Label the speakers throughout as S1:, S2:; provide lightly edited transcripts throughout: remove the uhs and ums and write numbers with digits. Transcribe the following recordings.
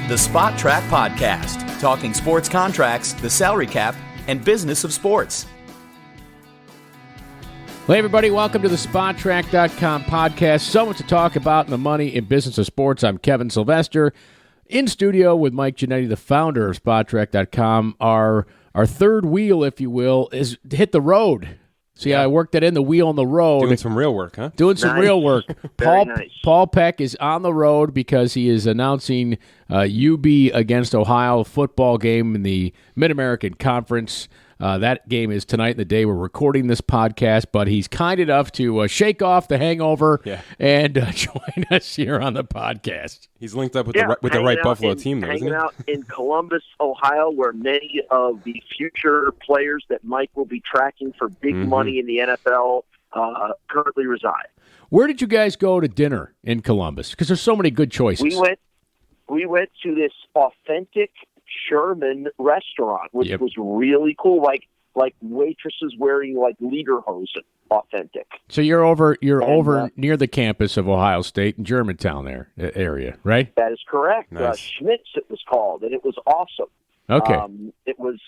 S1: The Spot Track Podcast, talking sports contracts, the salary cap, and business of sports.
S2: Hey, everybody, welcome to the SpotTrack.com podcast. So much to talk about in the money and business of sports. I'm Kevin Sylvester, in studio with Mike Giannetti, the founder of SpotTrack.com. Our third wheel, if you will, is to hit the road. See, I worked that in, the wheel on the road.
S3: Doing some real work, huh?
S2: Doing some real work.
S4: Nice.
S2: Paul Peck is on the road because he is announcing UB against Ohio football game in the Mid-American Conference. That game is tonight, the day we're recording this podcast, but he's kind enough to shake off the hangover and join us here on the podcast.
S3: He's linked up with the right Buffalo team, though, isn't he?
S4: Hanging out in Columbus, Ohio, where many of the future players that Mike will be tracking for big money in the NFL currently reside.
S2: Where did you guys go to dinner in Columbus? Because there's so many good choices.
S4: We went to this authentic Sherman restaurant, which was really cool. Like waitresses wearing like lederhosen, authentic.
S2: So you're over near the campus of Ohio State in Germantown area, right?
S4: That is correct.
S3: Nice.
S4: Schmitz, it was called, and it was awesome.
S2: Okay.
S4: It was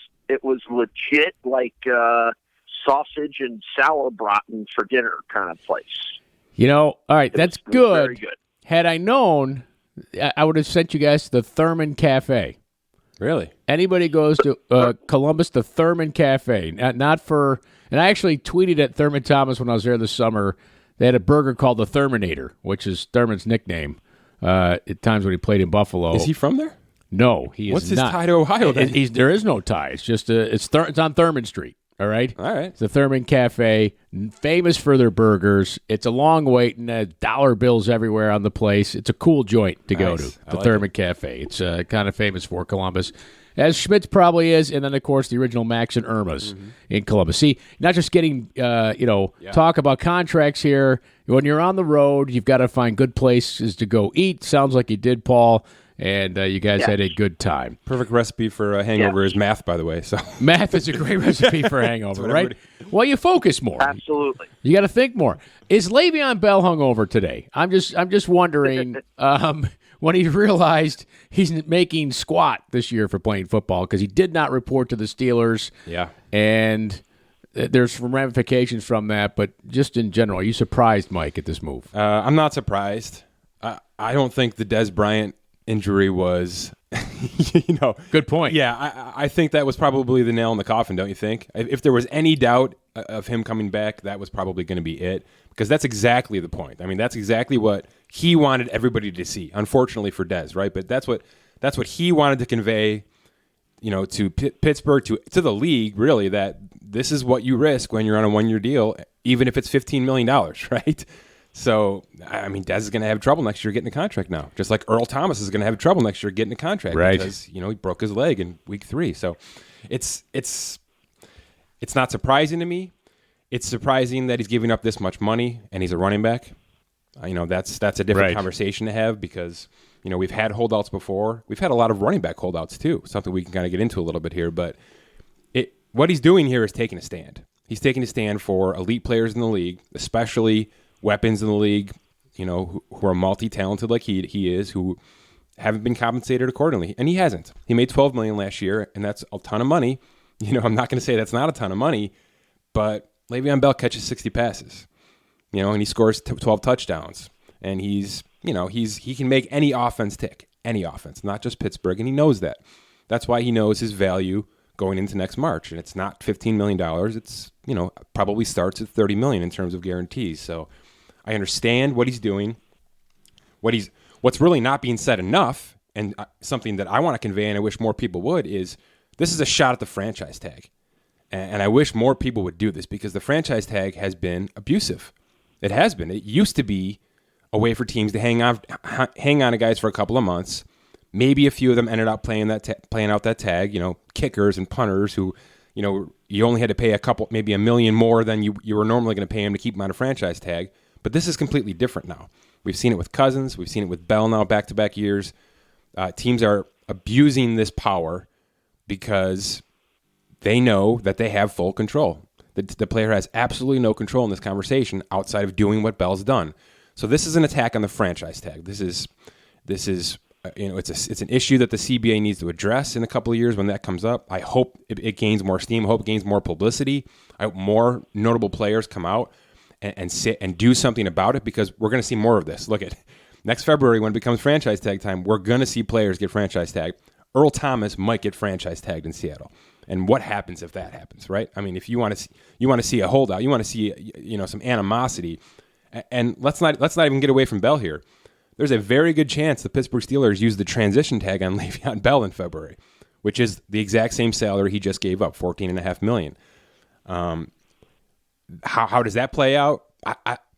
S4: legit, like sausage and sauerbraten for dinner kind of place.
S2: All right, that's good.
S4: Very good.
S2: Had I known, I would have sent you guys to the Thurman Cafe.
S3: Really?
S2: Anybody goes to Columbus, the Thurman Cafe, not for. And I actually tweeted at Thurman Thomas when I was there this summer. They had a burger called the Thurminator, which is Thurman's nickname. At times when he played in Buffalo.
S3: Is he from there?
S2: No, he is not.
S3: What's his tie to Ohio then?
S2: There is no tie. It's just it's on Thurman Street. All right.
S3: It's
S2: the Thurman Cafe, famous for their burgers. It's a long wait and dollar bills everywhere on the place. It's a cool joint to go to, the Thurman Cafe. It's kind of famous for Columbus, as Schmitz probably is, and then, of course, the original Max and Irma's in Columbus. See, not just getting, talk about contracts here. When you're on the road, you've got to find good places to go eat. Sounds like you did, Paul. And you guys had a good time.
S3: Perfect recipe for a hangover is math, by the way. So
S2: math is a great recipe for a hangover, right? Well, you focus more.
S4: Absolutely.
S2: You got to think more. Is Le'Veon Bell hungover today? I'm just wondering when he realized he's making squat this year for playing football because he did not report to the Steelers.
S3: Yeah.
S2: And there's some ramifications from that, but just in general, are you surprised, Mike, at this move?
S3: I'm not surprised. I don't think the Dez Bryant injury was,
S2: Good point.
S3: Yeah, I think that was probably the nail in the coffin, don't you think? If there was any doubt of him coming back, that was probably going to be it, because that's exactly the point. I mean, that's exactly what he wanted everybody to see, unfortunately for Dez, right? But that's what he wanted to convey, to Pittsburgh, to the league, really, that this is what you risk when you're on a one-year deal, even if it's $15 million, right? So, I mean, Dez is going to have trouble next year getting a contract now, just like Earl Thomas is going to have trouble next year getting a contract,
S2: right?
S3: Because he broke his leg in week 3. So, it's not surprising to me. It's surprising that he's giving up this much money and he's a running back. That's a different conversation to have because we've had holdouts before. We've had a lot of running back holdouts too. Something we can kind of get into a little bit here, but what he's doing here is taking a stand. He's taking a stand for elite players in the league, especially weapons in the league, who are multi-talented like he is, who haven't been compensated accordingly. And he hasn't. He made $12 million last year, and that's a ton of money. I'm not going to say that's not a ton of money, but Le'Veon Bell catches 60 passes, and he scores 12 touchdowns. And he can make any offense tick, any offense, not just Pittsburgh, and he knows that. That's why he knows his value going into next March. And it's not $15 million. It's, probably starts at $30 million in terms of guarantees. So I understand what he's doing. What's really not being said enough, and something that I want to convey, and I wish more people would, is this is a shot at the franchise tag. And I wish more people would do this because the franchise tag has been abusive. It has been. It used to be a way for teams to hang on to guys for a couple of months. Maybe a few of them ended up playing out that tag, kickers and punters who, you only had to pay maybe $1 million more than you were normally going to pay him to keep him on a franchise tag. But this is completely different now. We've seen it with Cousins. We've seen it with Bell now back-to-back years. Teams are abusing this power because they know that they have full control. The player has absolutely no control in this conversation outside of doing what Bell's done. So this is an attack on the franchise tag. This is It's an issue that the CBA needs to address in a couple of years when that comes up. I hope it gains more steam. I hope it gains more publicity. I hope more notable players come out and sit and do something about it, because we're going to see more of this. Look at next February when it becomes franchise tag time. We're going to see players get franchise tagged. Earl Thomas might get franchise tagged in Seattle. And what happens if that happens, right? I mean, if you want to see a holdout, you want to see some animosity, and let's not even get away from Bell here. There's a very good chance the Pittsburgh Steelers use the transition tag on Le'Veon Bell in February, which is the exact same salary he just gave up, $14.5 million. How does that play out?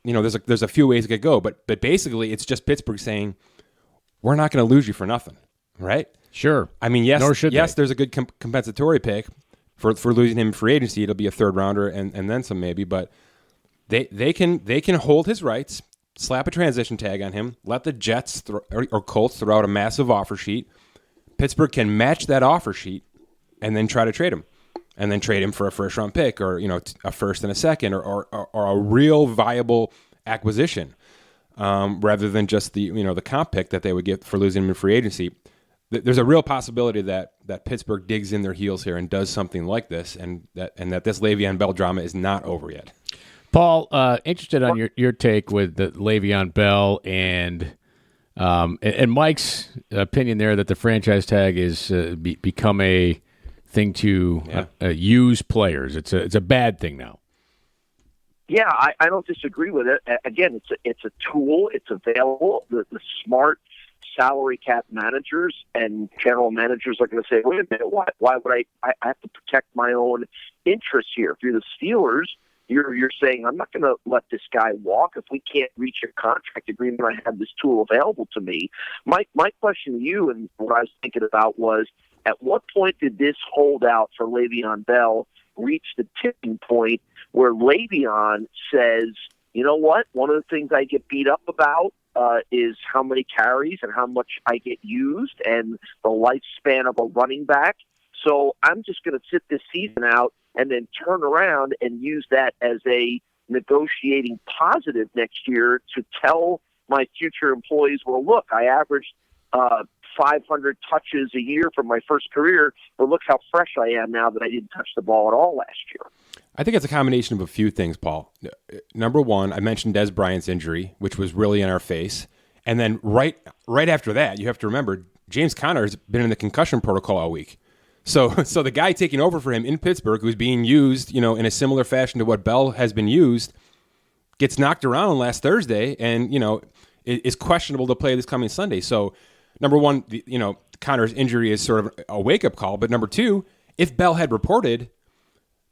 S3: There's a few ways it could go, but basically it's just Pittsburgh saying we're not going to lose you for nothing, right?
S2: Sure.
S3: I mean, yes, there's a good compensatory pick for losing him in free agency. It'll be a third rounder and then some maybe, but they can hold his rights, slap a transition tag on him, let the Jets or Colts throw out a massive offer sheet. Pittsburgh can match that offer sheet and then try to trade him, and then trade him for a first round pick or a first and a second or a real viable acquisition, rather than just the comp pick that they would get for losing him in free agency. There's a real possibility that Pittsburgh digs in their heels here and does something like this, and that this Le'Veon Bell drama is not over yet.
S2: Paul, interested on your take with the Le'Veon Bell and Mike's opinion there that the franchise tag is become a thing to use players. It's a bad thing now.
S4: Yeah, I don't disagree with it. Again, it's a tool. It's available. The smart salary cap managers and general managers are going to say, wait a minute, why would I have to protect my own interests here? If you're the Steelers, you're saying, I'm not going to let this guy walk if we can't reach a contract agreement. I have this tool available to me. My question to you, and what I was thinking about, was at what point did this holdout for Le'Veon Bell reach the tipping point where Le'Veon says, you know what, one of the things I get beat up about is how many carries and how much I get used and the lifespan of a running back. So I'm just going to sit this season out and then turn around and use that as a negotiating positive next year to tell my future employees, well, look, I averaged 500 touches a year from my first career, but look how fresh I am now that I didn't touch the ball at all last year.
S3: I think it's a combination of a few things, Paul. Number one, I mentioned Des Bryant's injury, which was really in our face. And then right after that, you have to remember, James Conner has been in the concussion protocol all week. So the guy taking over for him in Pittsburgh, who's being used, in a similar fashion to what Bell has been used, gets knocked around last Thursday and, is questionable to play this coming Sunday. So number one, Conner's injury is sort of a wake-up call. But number two, if Bell had reported,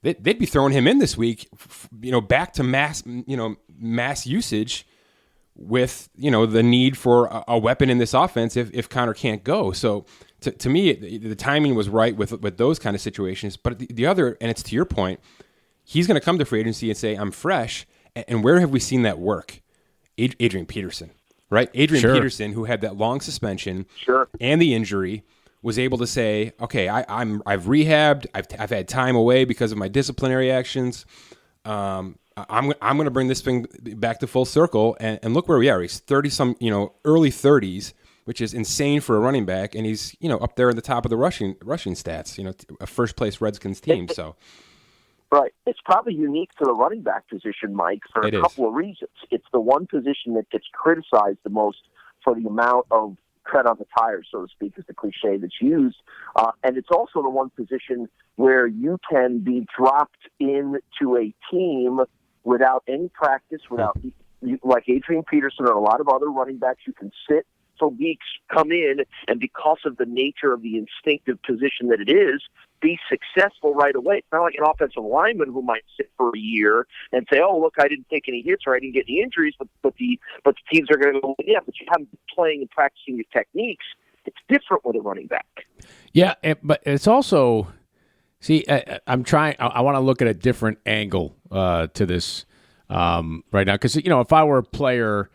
S3: they'd be throwing him in this week, back to mass usage with, the need for a weapon in this offense if Conner can't go. So to me, the timing was right with those kind of situations. But the other, and it's to your point, he's going to come to free agency and say, I'm fresh. And where have we seen that work? Adrian Peterson, right? Adrian Peterson, who had that long suspension and the injury, was able to say, okay, I've rehabbed, I've had time away because of my disciplinary actions. I'm going to bring this thing back to full circle, and look where we are. He's 30-some, early 30s, which is insane for a running back, and he's up there at the top of the rushing stats. A first place Redskins team. So,
S4: right, it's probably unique to the running back position, Mike, for a couple of reasons. It's the one position that gets criticized the most for the amount of tread on the tires, so to speak, is the cliche that's used. And it's also the one position where you can be dropped into a team without any practice, like Adrian Peterson or a lot of other running backs, you can sit for weeks, come in, and because of the nature of the instinctive position that it is, be successful right away. It's not like an offensive lineman who might sit for a year and say, oh, look, I didn't take any hits or I didn't get any injuries, but the teams are going to go, yeah, but you haven't been playing and practicing your techniques. It's different with a running back. Yeah,
S2: but it's also, see, I want to look at a different angle to this right now. Because, if I were a player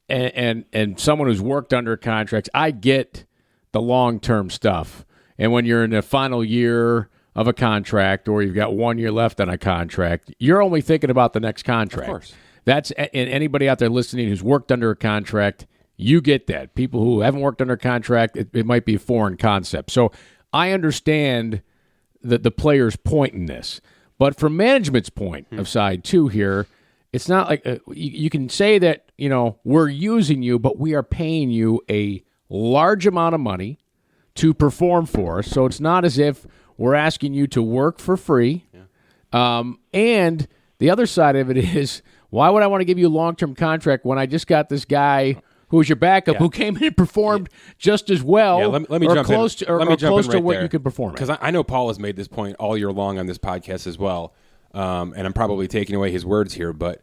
S2: and someone who's worked under contracts, I get the long-term stuff. And when you're in the final year of a contract or you've got 1 year left on a contract, you're only thinking about the next contract.
S3: Of course.
S2: And anybody out there listening who's worked under a contract, You get that. People who haven't worked under contract, it might be a foreign concept. So I understand the player's point in this. But from management's point of side two here, it's not like you can say that, we're using you, but we are paying you a large amount of money to perform for us. So it's not as if we're asking you to work for free. Yeah. And the other side of it is, why would I want to give you a long-term contract when I just got this guy who's your backup who came in and performed just as well,
S3: let me jump
S2: close
S3: in.
S2: or close to what
S3: there,
S2: you could perform?
S3: Because I know Paul has made this point all year long on this podcast as well, and I'm probably taking away his words here. But,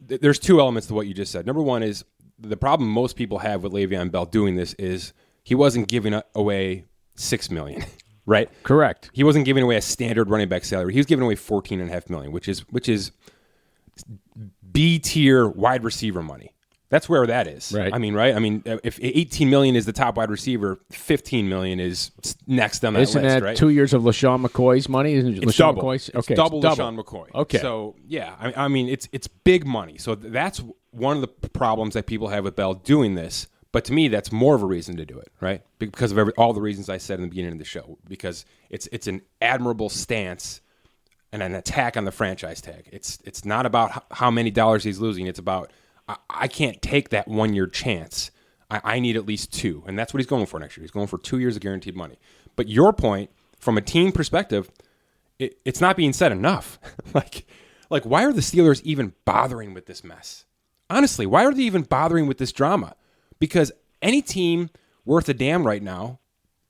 S3: there's two elements to what you just said. Number one is the problem most people have with Le'Veon Bell doing this is he wasn't giving away $6 million, right?
S2: Correct.
S3: He wasn't giving away a standard running back salary. He was giving away $14.5 million, which is B tier wide receiver money. That's where that is.
S2: Right.
S3: I mean, right? I mean, if $18 million is the top wide receiver, $15 million is next on that
S2: Isn't
S3: list,
S2: that
S3: right?
S2: 2 years of LaShawn McCoy's money? Isn't it
S3: It's
S2: LaShawn
S3: double.
S2: McCoy's?
S3: Okay, it's double LaShawn McCoy.
S2: Okay.
S3: So, I mean, it's big money. So that's one of the problems that people have with Bell doing this. But to me, that's more of a reason to do it, right? Because of all the reasons I said in the beginning of the show. Because it's an admirable stance and an attack on the franchise tag. It's not about how many dollars he's losing. It's about I can't take that 1 year chance. I need at least two. And that's what he's going for next year. He's going for 2 years of guaranteed money. But your point, from a team perspective, it's not being said enough. like, why are the Steelers even bothering with this mess? Honestly, why are they even bothering with this drama? Because any team worth a damn right now,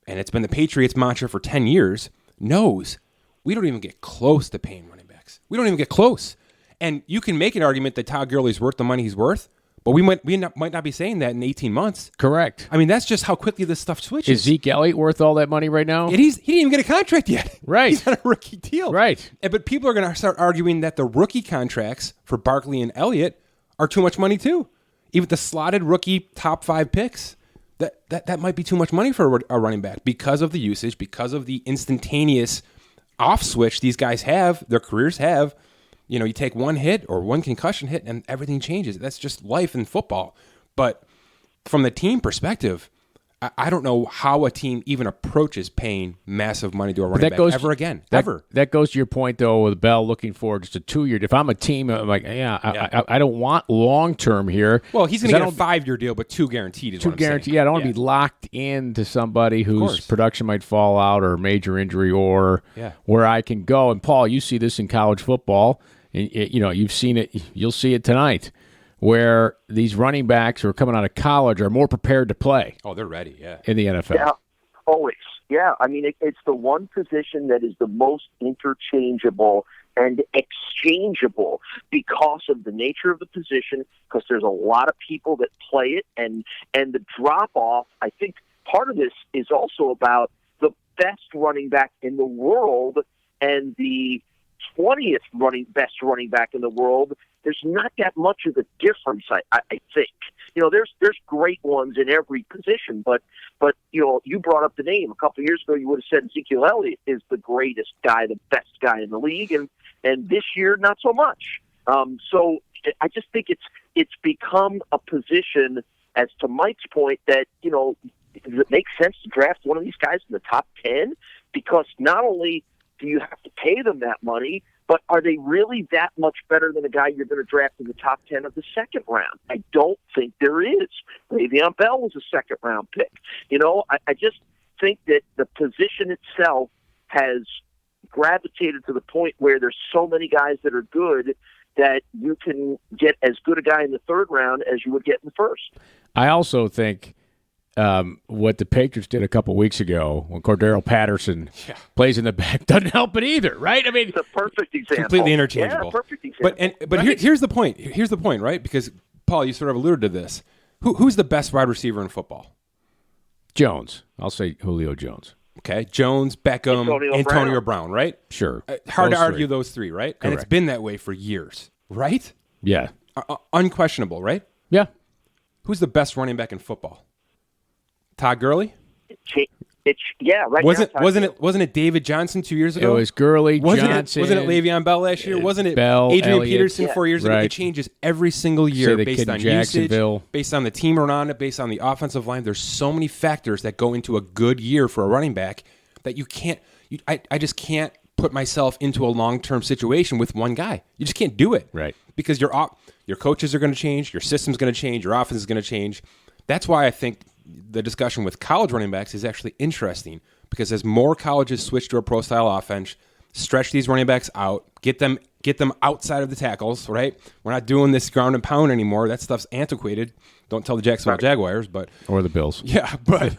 S3: and it's been the Patriots mantra for 10 years, knows we don't even get close to paying running backs. We don't even get close. And you can make an argument that Todd Gurley's worth the money he's worth, but we might not be saying that in 18 months.
S2: Correct.
S3: I mean, that's just how quickly this stuff switches.
S2: Is Zeke Elliott worth all that money right now?
S3: He didn't even get a contract yet.
S2: Right.
S3: He's on a rookie deal.
S2: Right.
S3: But people are going to start arguing that the rookie contracts for Barkley and Elliott are too much money too. Even the slotted rookie top 5 picks, that might be too much money for a running back because of the usage, because of the instantaneous off switch these guys have, their careers have. You take one hit or one concussion hit and everything changes. That's just life in football. But from the team perspective, I don't know how a team even approaches paying massive money to a running back ever again.
S2: That goes to your point, though, with Bell looking for just a 2 year. If I'm a team, I'm like, I don't want long term here.
S3: Well, he's going to get a 5-year deal, but 2 guaranteed.
S2: Two guaranteed. Yeah, I don't want to be locked into somebody whose production might fall out or major injury or where I can go. And Paul, you see this in college football. And, you've seen it. You'll see it tonight, where these running backs who are coming out of college are more prepared to play.
S3: Oh, they're ready,
S2: in the NFL.
S4: Yeah, always. Yeah, I mean, it's the one position that is the most interchangeable and exchangeable because of the nature of the position, because there's a lot of people that play it, and the drop-off, I think part of this is also about the best running back in the world and the 20th best running back in the world. There's not that much of a difference, I think. There's great ones in every position, but you brought up the name. A couple of years ago, you would have said Ezekiel Elliott is the greatest guy, the best guy in the league, and this year, not so much. So I just think it's become a position, as to Mike's point, that, does it make sense to draft one of these guys in the top 10? Because not only do you have to pay them that money, but are they really that much better than a guy you're going to draft in the top 10 of the second round? I don't think there is. Le'Veon Bell was a second-round pick. I just think that the position itself has gravitated to the point where there's so many guys that are good that you can get as good a guy in the third round as you would get in the first.
S2: I also think what the Patriots did a couple weeks ago when Cordero Patterson plays in the back doesn't help it either, right? I mean,
S4: it's a perfect example.
S3: Completely interchangeable.
S4: Yeah, perfect example.
S3: But here's the point. Here's the point, right? Because, Paul, you sort of alluded to this. Who's the best wide receiver in football?
S2: Jones. I'll say Julio Jones.
S3: Okay, Jones, Beckham, Antonio Brown, right?
S2: Sure.
S3: Hard to argue those three, right? Correct. And it's been that way for years, right?
S2: Yeah.
S3: Unquestionable, right?
S2: Yeah.
S3: Who's the best running back in football? Todd Gurley?
S4: Right
S3: Wasn't it David Johnson 2 years ago?
S2: It was Gurley, Johnson.
S3: Wasn't it Le'Veon Bell last year? Wasn't it
S2: Bell,
S3: Adrian
S2: Elliott.
S3: Peterson 4 years ago?
S2: Right.
S3: It changes every single year
S2: the
S3: based
S2: kid in
S3: on usage,
S2: Jacksonville.
S3: based on the team around it, based on the offensive line. There's so many factors that go into a good year for a running back that you can't. I just can't put myself into a long-term situation with one guy. You just can't do it.
S2: Right.
S3: Because your coaches are going to change, your system's going to change, your offense is going to change. That's why I think the discussion with college running backs is actually interesting, because as more colleges switch to a pro-style offense, stretch these running backs out, get them outside of the tackles, right? We're not doing this ground and pound anymore. That stuff's antiquated. Don't tell the Jacksonville Jaguars,
S2: or the Bills.
S3: Yeah, but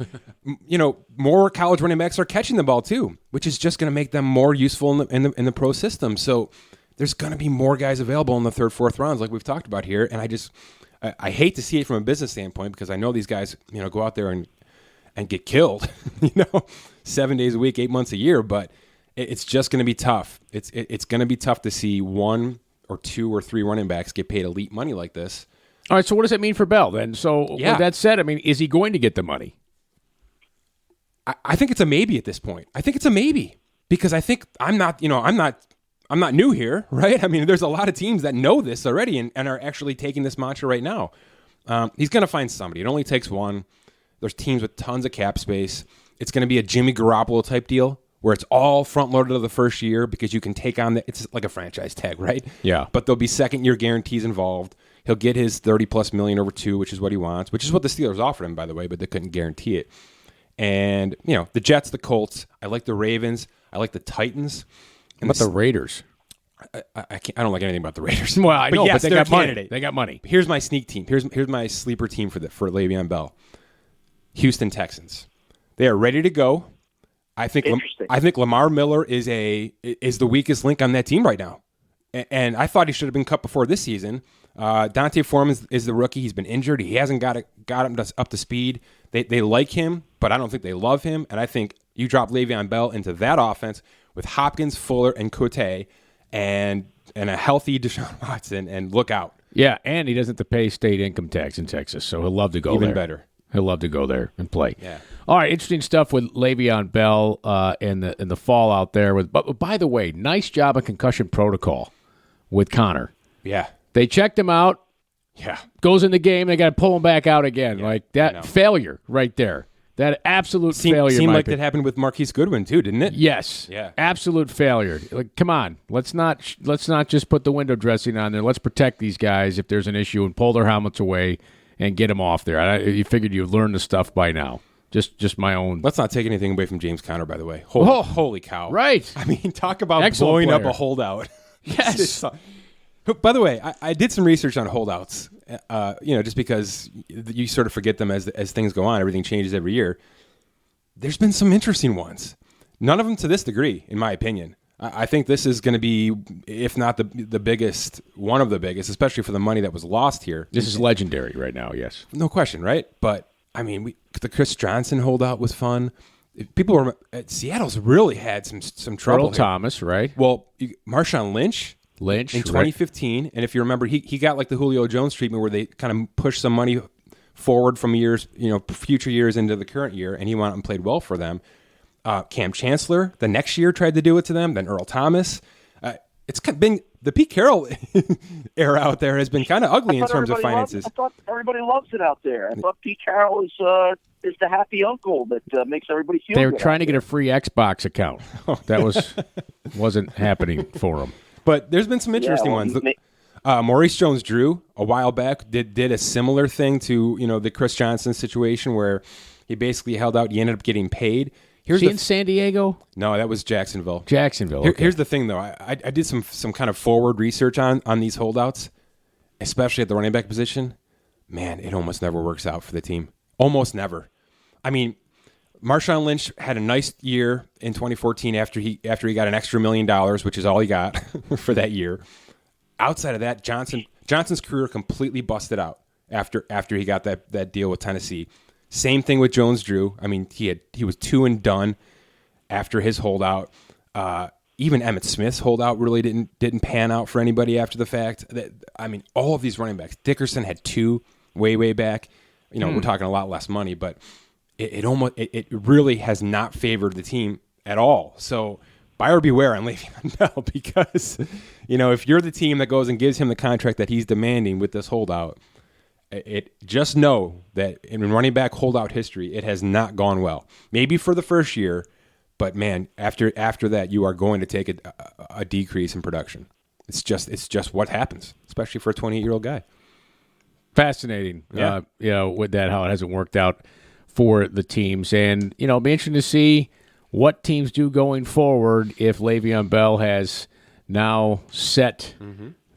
S3: more college running backs are catching the ball too, which is just going to make them more useful in the pro system. So there's going to be more guys available in the third, fourth rounds, like we've talked about here. And I hate to see it from a business standpoint, because I know these guys, go out there and get killed, 7 days a week, 8 months a year. But it's just going to be tough. It's going to be tough to see 1 or 2 or 3 running backs get paid elite money like this.
S2: All right, so what does that mean for Bell then? So with that said, is he going to get the money?
S3: I think it's a maybe at this point. I think it's a maybe, because I think I'm not new here, right? There's a lot of teams that know this already and are actually taking this mantra right now. He's going to find somebody. It only takes one. There's teams with tons of cap space. It's going to be a Jimmy Garoppolo type deal where it's all front loaded of the first year, because you can take on it's like a franchise tag, right?
S2: Yeah.
S3: But there'll be second year guarantees involved. He'll get his $30+ million over 2, which is what he wants, which is what the Steelers offered him, by the way, but they couldn't guarantee it. And, the Jets, the Colts, I like the Ravens, I like the Titans.
S2: And the Raiders?
S3: I don't like anything about the Raiders.
S2: Well, I know,
S3: yes,
S2: but they got money. They got money.
S3: Here's my sneak team. Here's my sleeper team for Le'Veon Bell. Houston Texans. They are ready to go. I think Lamar Miller is the weakest link on that team right now. And I thought he should have been cut before this season. Dante Foreman is the rookie. He's been injured. He hasn't got him up to speed. They like him, but I don't think they love him. And I think you drop Le'Veon Bell into that offense with Hopkins, Fuller, and Cote, and a healthy Deshaun Watson, and look out.
S2: Yeah, and he doesn't have to pay state income tax in Texas, so he'll love to go there.
S3: Even better.
S2: He'll love to go there and play.
S3: Yeah.
S2: All right, interesting stuff with Le'Veon Bell and the fallout there. But by the way, nice job of concussion protocol with Connor.
S3: Yeah.
S2: They checked him out.
S3: Yeah.
S2: Goes in the game. They got to pull him back out again. Yeah, like that failure right there. That absolute failure.
S3: Seemed like that happened with Marquise Goodwin too, didn't it?
S2: Yes.
S3: Yeah.
S2: Absolute failure. Like, come on. Let's not just put the window dressing on there. Let's protect these guys if there's an issue and pull their helmets away and get them off there. You figured you'd learn the stuff by now. Just my own.
S3: Let's not take anything away from James Conner, by the way. Holy cow.
S2: Right.
S3: Talk about
S2: excellent
S3: blowing
S2: player.
S3: up a holdout.
S2: Yes.
S3: By the way, I did some research on holdouts, just because you sort of forget them as things go on. Everything changes every year. There's been some interesting ones. None of them to this degree, in my opinion. I think this is going to be, if not the biggest, one of the biggest, especially for the money that was lost here.
S2: This is legendary right now, yes.
S3: No question, right? But, the Chris Johnson holdout was fun. People were at Seattle's really had some trouble.
S2: Earl Thomas, right?
S3: Well, Marshawn Lynch in 2015,
S2: right.
S3: And if you remember, he got like the Julio Jones treatment where they kind of pushed some money forward from years, future years into the current year, and he went out and played well for them. Cam Chancellor the next year tried to do it to them. Then Earl Thomas. It's been the Pete Carroll era out there has been kind of ugly in terms of finances.
S4: I thought everybody loves it out there. I thought Pete Carroll is the happy uncle that makes everybody feel.
S2: They were
S4: good
S2: trying to get a free Xbox account. That wasn't happening for them.
S3: But there's been some interesting ones. Maurice Jones-Drew a while back did a similar thing to the Chris Johnson situation where he basically held out. He ended up getting paid.
S2: Here's in San Diego?
S3: No, that was Jacksonville.
S2: Okay.
S3: Here's the thing, though. I did some kind of forward research on these holdouts, especially at the running back position. Man, it almost never works out for the team. Almost never. Marshawn Lynch had a nice year in 2014 after he got an extra $1 million, which is all he got for that year. Outside of that, Johnson's career completely busted out after he got that deal with Tennessee. Same thing with Jones-Drew. He was 2 and done after his holdout. Even Emmitt Smith's holdout really didn't pan out for anybody after the fact. All of these running backs. Dickerson had 2 way back. We're talking a lot less money, but it really has not favored the team at all. So buyer beware on Le'Veon Bell, because if you're the team that goes and gives him the contract that he's demanding with this holdout, it just know that in running back holdout history, it has not gone well. Maybe for the first year, but man, after that, you are going to take a decrease in production. It's just what happens, especially for a 28-year-old guy.
S2: Fascinating.
S3: Yeah.
S2: With that, how it hasn't worked out for the teams. And, it'll be interesting to see what teams do going forward if Le'Veon Bell has now set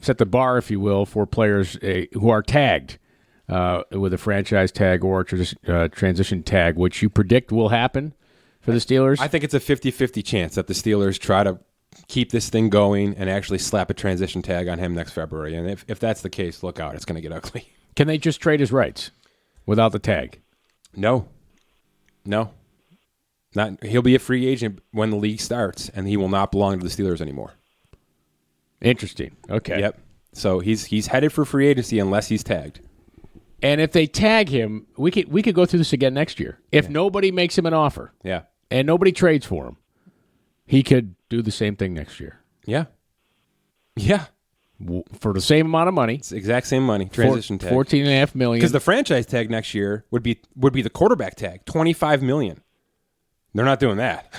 S2: the bar, if you will, for players who are tagged with a franchise tag or a transition tag, which you predict will happen for the Steelers?
S3: I think it's a 50-50 chance that the Steelers try to keep this thing going and actually slap a transition tag on him next February. And if that's the case, look out. It's going to get ugly.
S2: Can they just trade his rights without the tag?
S3: No. He'll be a free agent when the league starts, and he will not belong to the Steelers anymore.
S2: Interesting. Okay.
S3: Yep. So he's headed for free agency unless he's tagged.
S2: And if they tag him, we could go through this again next year. If nobody makes him an offer, and nobody trades for him, he could do the same thing next year.
S3: Yeah.
S2: For the same amount of money.
S3: It's the exact same money. Transition tag.
S2: $14.5 million.
S3: Because the franchise tag next year would be the quarterback tag, $25 million. They're not doing that.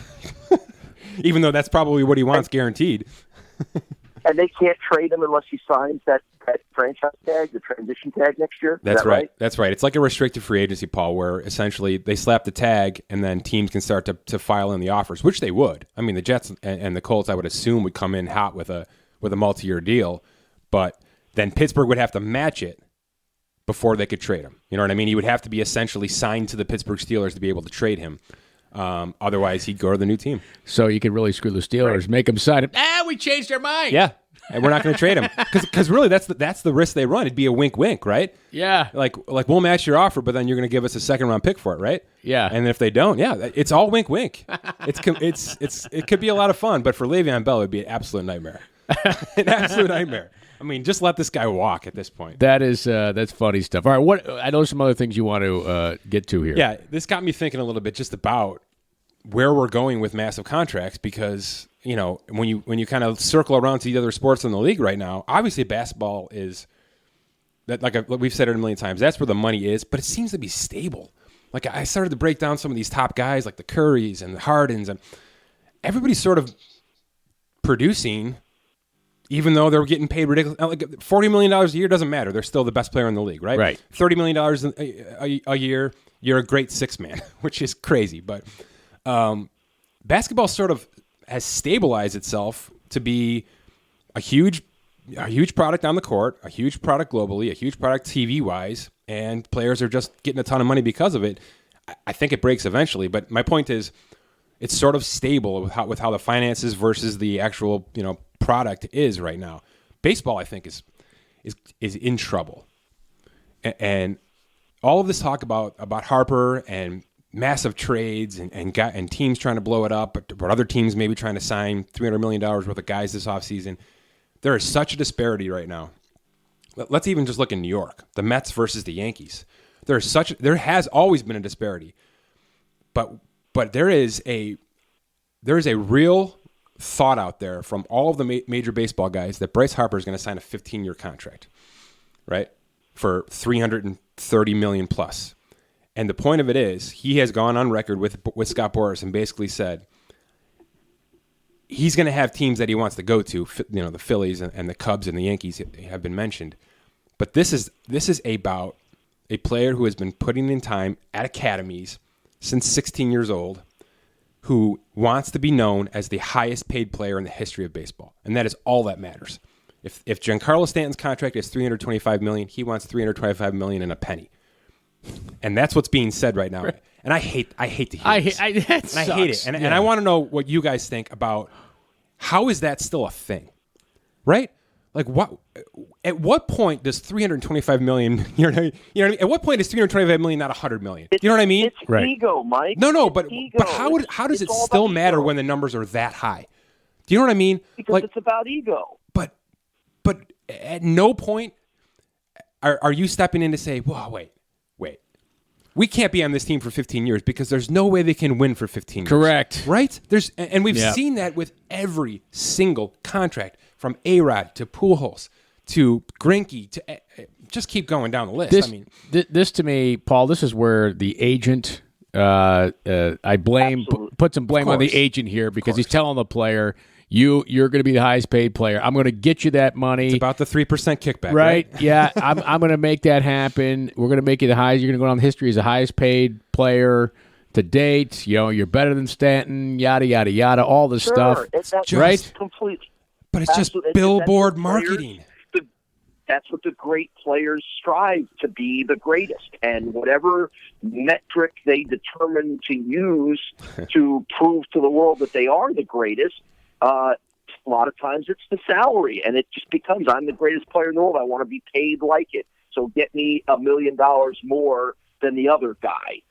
S3: Even though that's probably what he wants guaranteed.
S4: And they can't trade him unless he signs that franchise tag, the transition tag next year?
S3: That's
S4: that right?
S3: That's right. It's like a restricted free agency, Paul, where essentially they slap the tag and then teams can start to file in the offers, which they would. I mean, the Jets and the Colts, I would assume, would come in hot with a multi-year deal, but then Pittsburgh would have to match it before they could trade him. You know what I mean? He would have to be essentially signed to the Pittsburgh Steelers to be able to trade him. Otherwise, he'd go to the new team.
S2: So you could really screw the Steelers, make them sign him. We changed our mind.
S3: Yeah, and we're not going to trade him because really that's the risk they run. It'd be a wink, right?
S2: Yeah,
S3: like we'll match your offer, but then you're going to give us a second-round pick for it, right?
S2: Yeah,
S3: and if they don't, it's all wink. It could be a lot of fun, but for Le'Veon Bell, it'd be an absolute nightmare. An absolute nightmare. I mean, just let this guy walk at this point.
S2: That's funny stuff. All right, I know some other things you want to get to here.
S3: Yeah, this got me thinking a little bit just about where we're going with massive contracts, because when you kind of circle around to the other sports in the league right now, obviously basketball is that, like we've said it a million times, that's where the money is, but it seems to be stable. Like I started to break down some of these top guys like the Currys and the Hardens, and everybody's sort of producing. Even though they're getting paid ridiculous, like $40 million a year doesn't matter. They're still the best player in the league, right?
S2: Right.
S3: $30 million a year, you're a great six man, which is crazy. But basketball sort of has stabilized itself to be a huge product on the court, a huge product globally, a huge product TV-wise, and players are just getting a ton of money because of it. I think it breaks eventually, but my point is it's sort of stable with how the finances versus the actual product is right now. Baseball, I think, is in trouble, and all of this talk about Harper and massive trades and teams trying to blow it up, but other teams maybe trying to sign $300 million worth of guys this offseason. There is such a disparity right now. Let's even just look in New York, the Mets versus the Yankees. There has always been a disparity, but there is a real thought out there from all of the major baseball guys that Bryce Harper is going to sign a 15-year contract, right, for $330 million plus. And the point of it is, he has gone on record with Scott Boras and basically said he's going to have teams that he wants to go to. The Phillies and the Cubs and the Yankees have been mentioned, but this is about a player who has been putting in time at academies since 16 years old, who wants to be known as the highest paid player in the history of baseball. And that is all that matters. If Giancarlo Stanton's contract is $325 million, he wants $325 million and a penny. And that's what's being said right now. Right. And I hate to hear this. I hate it. And I want to know what you guys think about how is that still a thing, right? Like at what point does $325 million, you know what I mean? At what point is $325 million not $100 million? You know what I mean?
S4: It's ego, Mike.
S3: No, but how does it still matter when the numbers are that high? Do you know what I mean?
S4: Because it's about ego.
S3: But at no point are you stepping in to say, whoa, wait. we can't be on this team for 15 years because there's no way they can win for 15 years.
S2: Correct.
S3: Right? And we've seen that with every single contract, from A-Rod to Pujols to Greinke to just keep going down the list.
S2: This to me, Paul, this is where the agent, I blame, put some blame on the agent here because he's telling the player, you're going to be the highest paid player. I'm going to get you that money.
S3: It's about the 3% kickback,
S2: right? Yeah, I'm going to make that happen. We're going to make you the highest. You're going to go down in history as the highest paid player to date. You're better than Stanton. Yada yada yada. All this stuff, right?
S4: Completely.
S3: But it's just billboard marketing.
S4: That's what the great players strive to be, the greatest. And whatever metric they determine to use to prove to the world that they are the greatest, a lot of times it's the salary. And it just becomes, I'm the greatest player in the world. I want to be paid like it. So get me $1 million more than the other guy.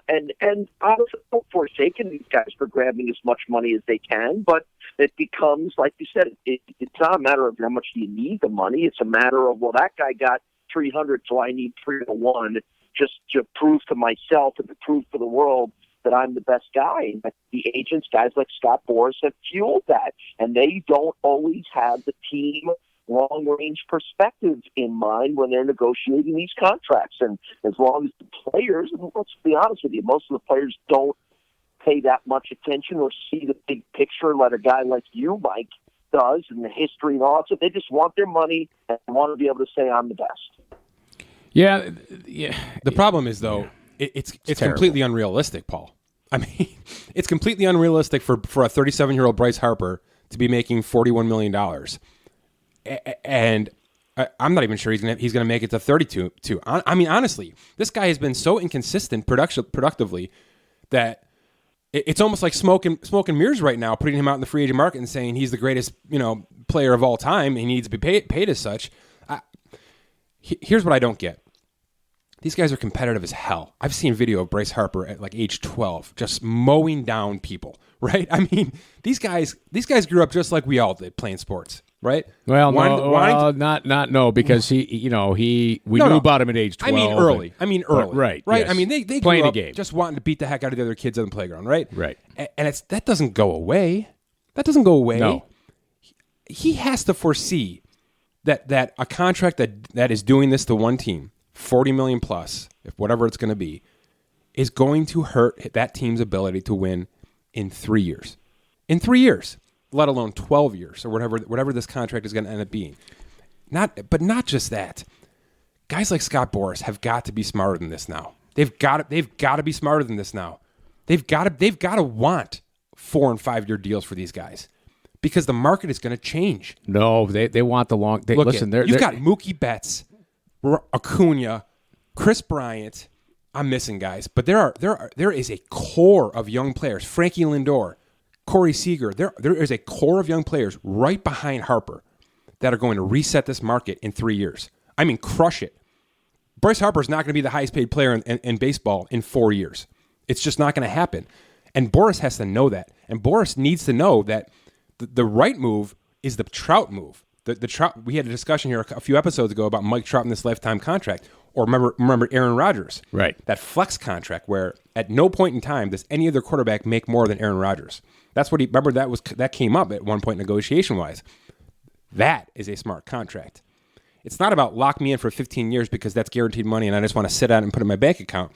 S4: And honestly, don't forsake these guys for grabbing as much money as they can, but it becomes, like you said, it's not a matter of how much do you need the money. It's a matter of, well, that guy got 300, so I need 301 just to prove to myself and to prove to the world that I'm the best guy. And the agents, guys like Scott Boras, have fueled that, and they don't always have the team long-range perspective in mind when they're negotiating these contracts. And as long as the players, and let's be honest with you, most of the players don't pay that much attention or see the big picture like a guy like you, Mike, does, and the history and all that stuff. They just want their money and want to be able to say, I'm the best.
S2: Yeah.
S3: The problem is, though, it's completely unrealistic, Paul. I mean, it's completely unrealistic for a 37-year-old Bryce Harper to be making $41 million. And I'm not even sure he's gonna make it to 32. I mean, honestly, this guy has been so inconsistent productively that it's almost like smoke and mirrors right now, putting him out in the free agent market and saying he's the greatest player of all time and he needs to be paid as such. Here's what I don't get. These guys are competitive as hell. I've seen video of Bryce Harper at like age 12 just mowing down people, right? I mean, these guys grew up just like we all did, playing sports. Right?
S2: Well, no, because we knew about him at age 12.
S3: I mean early.
S2: Right.
S3: Yes.
S2: I
S3: mean, they
S2: playing
S3: grew up
S2: the game,
S3: just wanting to beat the heck out of the other kids on the playground, right?
S2: Right.
S3: And that doesn't go away.
S2: No.
S3: He has to foresee that a contract that is doing this to one team, $40 million plus, if whatever it's going to be, is going to hurt that team's ability to win in 3 years. In 3 years. Let alone 12 years or whatever this contract is going to end up being. But not just that. Guys like Scott Boras have got to be smarter than this now. They've got to be smarter than this now. They've got to want 4 and 5 year deals for these guys because the market is going to change.
S2: No, they want the long.
S3: You've got Mookie Betts, Acuna, Chris Bryant. I'm missing guys, but there is a core of young players. Frankie Lindor, Corey Seager, there is a core of young players right behind Harper that are going to reset this market in 3 years. I mean, crush it. Bryce Harper is not going to be the highest paid player in baseball in 4 years. It's just not going to happen. And Boras has to know that. And Boras needs to know that the right move is the Trout move. The Trout. We had a discussion here a few episodes ago about Mike Trout and this lifetime contract. Or remember Aaron Rodgers.
S2: Right.
S3: That flex contract where at no point in time does any other quarterback make more than Aaron Rodgers. That's what that came up at one point negotiation-wise. That is a smart contract. It's not about lock me in for 15 years because that's guaranteed money and I just want to sit out and put it in my bank account.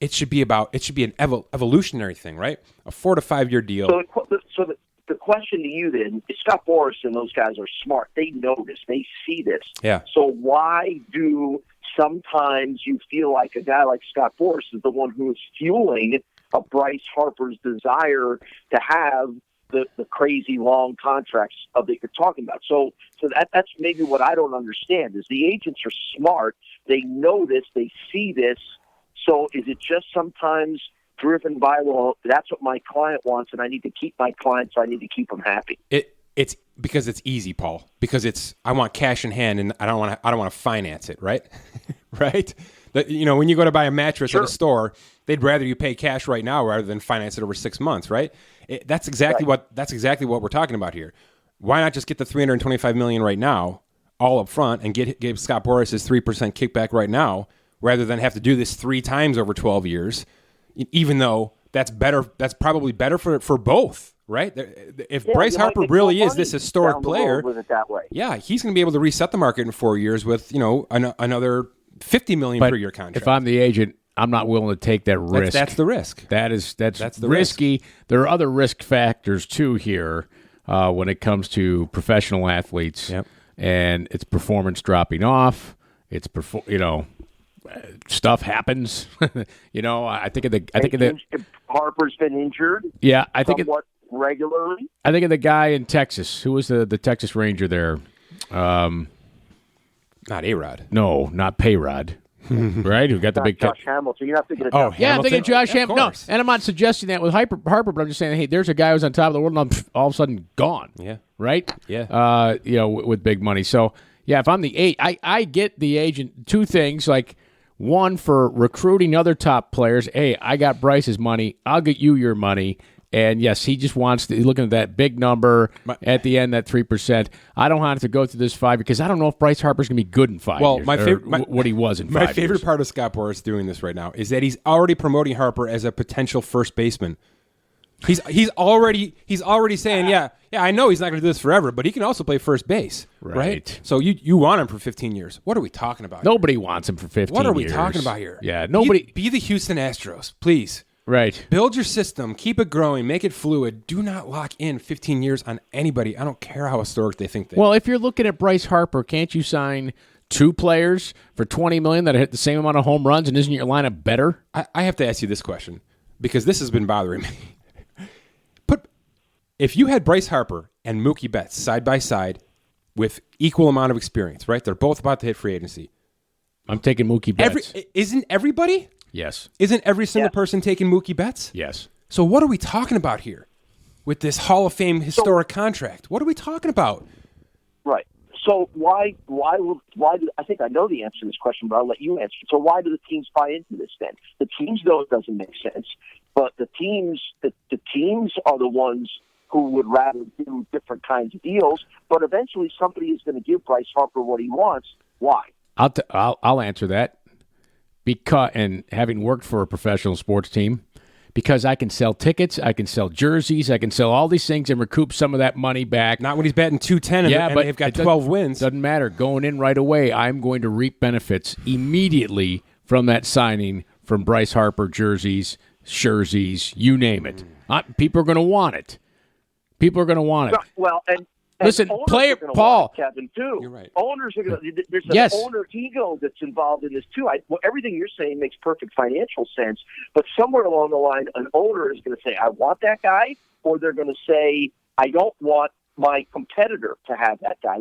S3: It should be an evolutionary thing, right? A 4 to 5 year deal.
S4: So the question to you then is, Scott Boras and those guys are smart. They know this. They see this.
S3: Yeah.
S4: So why do sometimes you feel like a guy like Scott Boras is the one who is fueling a Bryce Harper's desire to have the crazy long contracts that you're talking about? So that's maybe what I don't understand is the agents are smart. They know this. They see this. So is it just sometimes driven by, well, that's what my client wants, and I need to keep my client, so I need to keep them happy?
S3: It's because it's easy, Paul. Because I want cash in hand, and I don't want to finance it, right? Right? When you go to buy a mattress at a store, they'd rather you pay cash right now rather than finance it over 6 months, right? That's exactly what we're talking about here. Why not just get the $325 million right now, all up front, and give Scott Boras his 3% kickback right now? rather than have to do this 3 times over 12 years, even though that's better. That's probably better for both, right? If Bryce Harper really is this historic player,
S4: with it that way.
S3: yeah, he's going to be able to reset the market in 4 years with another $50 million per year contract.
S2: If I'm the agent, I'm not willing to take that risk.
S3: That's the risk.
S2: That's
S3: the
S2: risky. There are other risk factors too here when it comes to professional athletes, and it's performance dropping off. It's stuff happens. I think of the
S3: Harper's been injured.
S2: Yeah, I think
S4: somewhat regularly.
S2: I think of the guy in Texas. Who was the Texas Ranger there?
S3: Not A-Rod.
S2: No, not Payrod. Right? Who got the big
S4: Josh Hamilton. You have to get it.
S2: I'm thinking Josh Hamilton. No, and I'm not suggesting that with Harper, but I'm just saying, hey, there's a guy who's on top of the world, and I'm all of a sudden gone.
S3: Yeah.
S2: Right?
S3: Yeah.
S2: With big money. So, yeah, if I'm the agent, I get the agent. 2 things, like, one, for recruiting other top players. Hey, I got Bryce's money. I'll get you your money. And, yes, he just wants to, looking at that big number at the end, that 3%. I don't have to go through this 5 because I don't know if Bryce Harper's going to be good in 5 years. What he was in 5 years.
S3: My favorite part of Scott Boras doing this right now is that he's already promoting Harper as a potential first baseman. He's already saying, yeah, I know he's not going to do this forever, but he can also play first base, right? So you want him for 15 years. What are we talking about?
S2: Nobody wants him for 15 years.
S3: What are we talking about here?
S2: Yeah, nobody.
S3: Be the Houston Astros, please.
S2: Right.
S3: Build your system. Keep it growing. Make it fluid. Do not lock in 15 years on anybody. I don't care how historic they think they are.
S2: Well, if you're looking at Bryce Harper, can't you sign 2 players for $20 million that hit the same amount of home runs, and isn't your lineup better?
S3: I have to ask you this question because this has been bothering me. If you had Bryce Harper and Mookie Betts side by side with equal amount of experience, right? They're both about to hit free agency.
S2: I'm taking Mookie Betts.
S3: Isn't everybody?
S2: Yes.
S3: Isn't every single person taking Mookie Betts?
S2: Yes.
S3: So what are we talking about here with this Hall of Fame historic contract? What are we talking about?
S4: Right. So why do I think I know the answer to this question, but I'll let you answer. So why do the teams buy into this then? The teams know it doesn't make sense, but the teams are the ones who would rather do different kinds of deals, but eventually somebody is going to give Bryce Harper what he wants. Why?
S2: I'll answer that. Because, and having worked for a professional sports team, because I can sell tickets, I can sell jerseys, I can sell all these things and recoup some of that money back.
S3: Not when he's batting .210 and they've got 12 wins.
S2: Doesn't matter. Going in right away, I'm going to reap benefits immediately from that signing from Bryce Harper jerseys, you name it. People are going to want it. People are going to want it.
S4: Well, and
S2: listen, player Paul,
S4: Kevin, too.
S3: You're right.
S4: Owners are going to. There's an owner ego that's involved in this too. Everything you're saying makes perfect financial sense, but somewhere along the line, an owner is going to say, "I want that guy," or they're going to say, "I don't want my competitor to have that guy."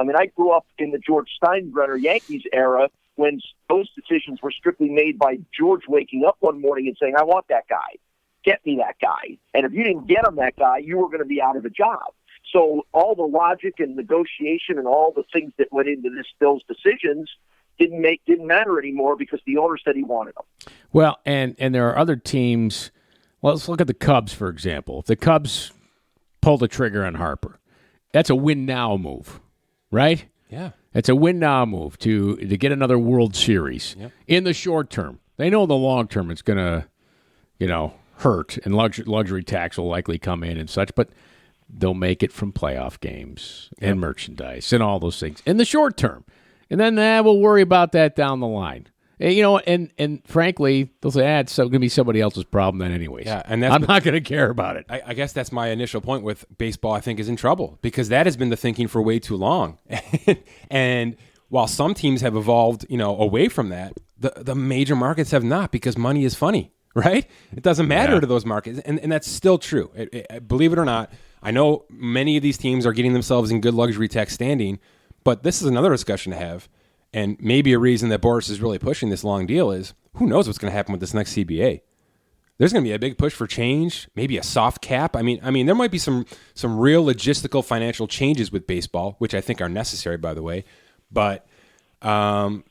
S4: I grew up in the George Steinbrenner Yankees era when those decisions were strictly made by George waking up one morning and saying, "I want that guy. Get me that guy." And if you didn't get him that guy, you were going to be out of a job. So all the logic and negotiation and all the things that went into those decisions didn't matter anymore because the owner said he wanted them.
S2: Well, and there are other teams. Well, let's look at the Cubs, for example. If the Cubs pull the trigger on Harper, that's a win now move, right?
S3: Yeah.
S2: It's a win now move to get another World Series.
S3: Yep.
S2: In the short term. They know in the long term it's going to, hurt, and luxury tax will likely come in and such, but they'll make it from playoff games and merchandise and all those things in the short term. And then we'll worry about that down the line. And frankly, they'll say, it's going to be somebody else's problem then anyways.
S3: Yeah, and
S2: I'm not going to care about it.
S3: I guess that's my initial point with baseball, I think, is in trouble because that has been the thinking for way too long. And while some teams have evolved, away from that, the major markets have not because money is funny, right? It doesn't matter to those markets. And that's still true. Believe it or not, I know many of these teams are getting themselves in good luxury tax standing, but this is another discussion to have. And maybe a reason that Boras is really pushing this long deal is who knows what's going to happen with this next CBA. There's going to be a big push for change, maybe a soft cap. I mean, there might be some real logistical financial changes with baseball, which I think are necessary, by the way. But it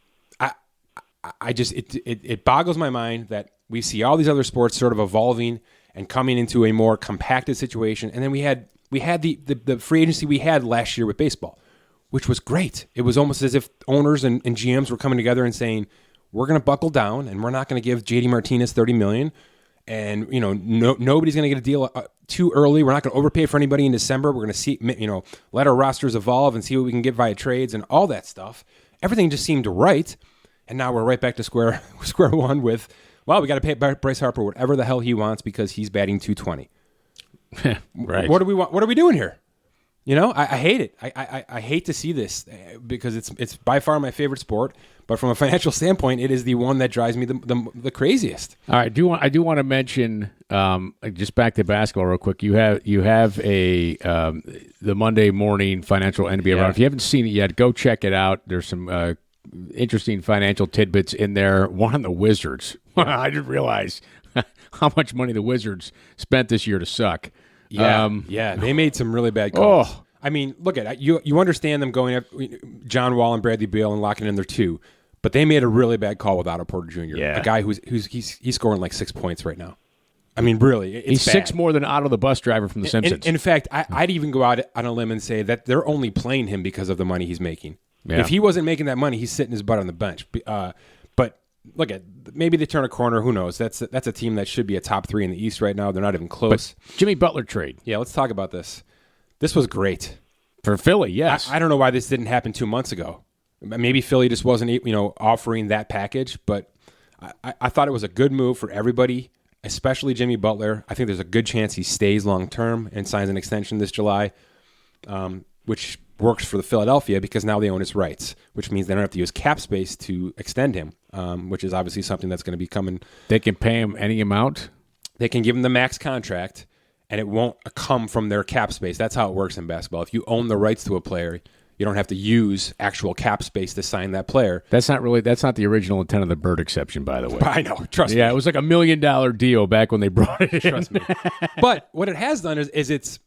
S3: boggles my mind that we see all these other sports sort of evolving and coming into a more compacted situation. And then we had the free agency we had last year with baseball, which was great. It was almost as if owners and GMs were coming together and saying, we're going to buckle down, and we're not going to give JD Martinez $30 million. And, nobody's going to get a deal too early. We're not going to overpay for anybody in December. We're going to see, let our rosters evolve and see what we can get via trades and all that stuff. Everything just seemed right. And now we're right back to square one with, well, we got to pay Bryce Harper whatever the hell he wants because he's batting .220.
S2: Right.
S3: What do we want? What are we doing here? I hate it. I hate to see this because it's by far my favorite sport. But from a financial standpoint, it is the one that drives me the craziest.
S2: All right, I do want to mention just back to basketball real quick. You have a the Monday morning financial NBA round. If you haven't seen it yet, go check it out. There's some interesting financial tidbits in there. One on the Wizards. I didn't realize how much money the Wizards spent this year to suck.
S3: Yeah, they made some really bad calls. Oh. I mean, look at it. You understand them going up John Wall and Bradley Beal and locking in their 2, but they made a really bad call with Otto Porter Jr.
S2: Yeah.
S3: A guy he's scoring like 6 points right now. I mean, really,
S2: he's
S3: bad.
S2: 6 more than Otto the bus driver from The Simpsons.
S3: In fact, I'd even go out on a limb and say that they're only playing him because of the money he's making. Yeah. If he wasn't making that money, he's sitting his butt on the bench. But look at maybe they turn a corner. Who knows? That's a team that should be a top 3 in the East right now. They're not even close.
S2: But Jimmy Butler trade.
S3: Yeah, let's talk about this. This was great.
S2: For Philly, yes.
S3: I don't know why this didn't happen 2 months ago. Maybe Philly just wasn't, offering that package. But I thought it was a good move for everybody, especially Jimmy Butler. I think there's a good chance he stays long term and signs an extension this July, which works for the Philadelphia because now they own his rights, which means they don't have to use cap space to extend him, which is obviously something that's going to be coming.
S2: They can pay him any amount?
S3: They can give him the max contract. And it won't come from their cap space. That's how it works in basketball. If you own the rights to a player, you don't have to use actual cap space to sign that player.
S2: That's not the original intent of the Bird exception, by the way.
S3: I know. Trust me.
S2: Yeah, it was like $1 million deal back when they brought it in.
S3: Trust me. But what it has done is it's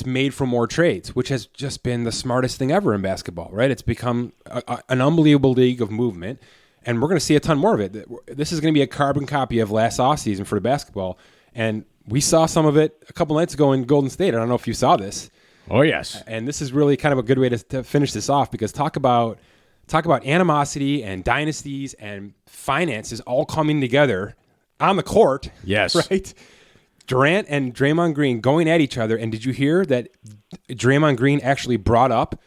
S3: made for more trades, which has just been the smartest thing ever in basketball, right? It's become an unbelievable league of movement, and we're going to see a ton more of it. This is going to be a carbon copy of last offseason for the basketball, and we saw some of it a couple nights ago in Golden State. I don't know if you saw this.
S2: Oh, yes.
S3: And this is really kind of a good way to finish this off because talk about animosity and dynasties and finances all coming together on the court.
S2: Yes.
S3: Right? Durant and Draymond Green going at each other. And did you hear that Draymond Green actually brought up,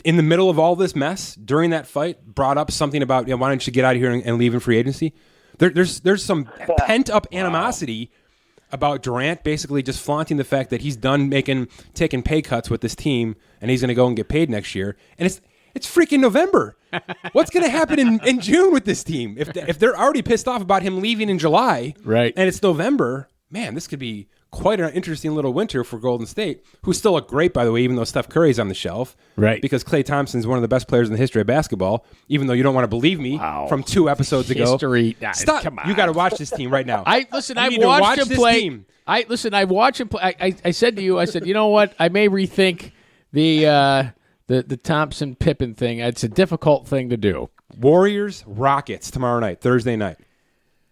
S3: in the middle of all this mess, during that fight, brought up something about, why don't you get out of here and leave in free agency? There's some pent-up animosity about Durant basically just flaunting the fact that he's done taking pay cuts with this team and he's going to go and get paid next year. And it's freaking November. What's going to happen in June with this team? If they're already pissed off about him leaving in July,
S2: right,
S3: and it's November, man, this could be quite an interesting little winter for Golden State, who still look great, by the way, even though Steph Curry's on the shelf.
S2: Right.
S3: Because Klay Thompson's one of the best players in the history of basketball, even though you don't want to believe me from 2 episodes ago. Stop.
S2: Come on.
S3: You got to watch this team right now.
S2: I've watched him play. I've watched him play. I said to you, you know what? I may rethink the Thompson-Pippen thing. It's a difficult thing to do.
S3: Warriors, Rockets tomorrow night, Thursday night.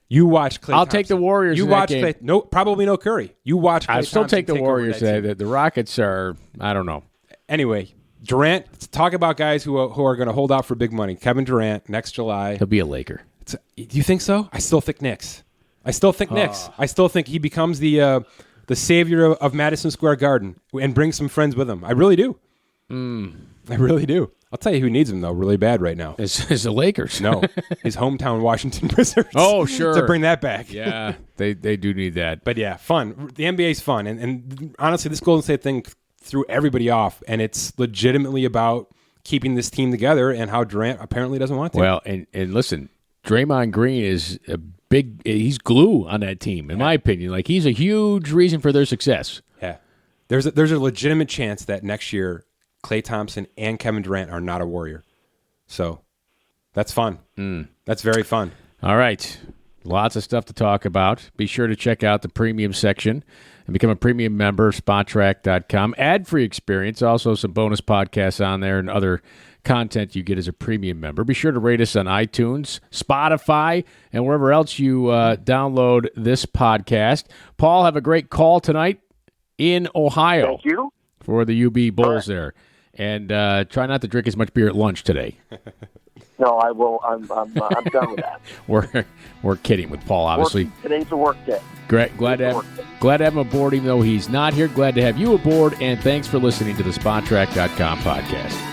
S3: You watch Klay
S2: I'll
S3: Thompson.
S2: take the Warriors.
S3: You watch Klay. No, probably no Curry. You watch Klay
S2: I still
S3: Thompson
S2: take the Warriors. The Rockets are, I don't know.
S3: Anyway, Durant, let's talk about guys who are going to hold out for big money. Kevin Durant next July.
S2: He'll be a Laker.
S3: Do you think so? I still think Knicks. I still think he becomes the savior of Madison Square Garden and brings some friends with him. I really do. I really do. I'll tell you who needs him, though, really bad right now.
S2: Is the Lakers.
S3: No, his hometown Washington Wizards.
S2: Oh, sure.
S3: To bring that back.
S2: Yeah, they do need that.
S3: But yeah, fun. The NBA's fun. And honestly, this Golden State thing threw everybody off. And it's legitimately about keeping this team together and how Durant apparently doesn't want to.
S2: Well, and listen, Draymond Green is he's glue on that team, in my opinion. Like, he's a huge reason for their success.
S3: Yeah. There's a legitimate chance that next year Klay Thompson and Kevin Durant are not a Warrior. So that's fun. That's very fun.
S2: All right. Lots of stuff to talk about. Be sure to check out the premium section and become a premium member, Spotrac.com. Ad-free experience. Also some bonus podcasts on there and other content you get as a premium member. Be sure to rate us on iTunes, Spotify, and wherever else you download this podcast. Paul, have a great call tonight in Ohio.
S4: Thank you.
S2: For the UB Bulls there. And try not to drink as much beer at lunch today.
S4: No, I will. I'm done with that.
S2: We're kidding with Paul, obviously.
S4: Today's a work day.
S2: Great. Glad to have him aboard, even though he's not here. Glad to have you aboard, and thanks for listening to the SpotTrack.com podcast.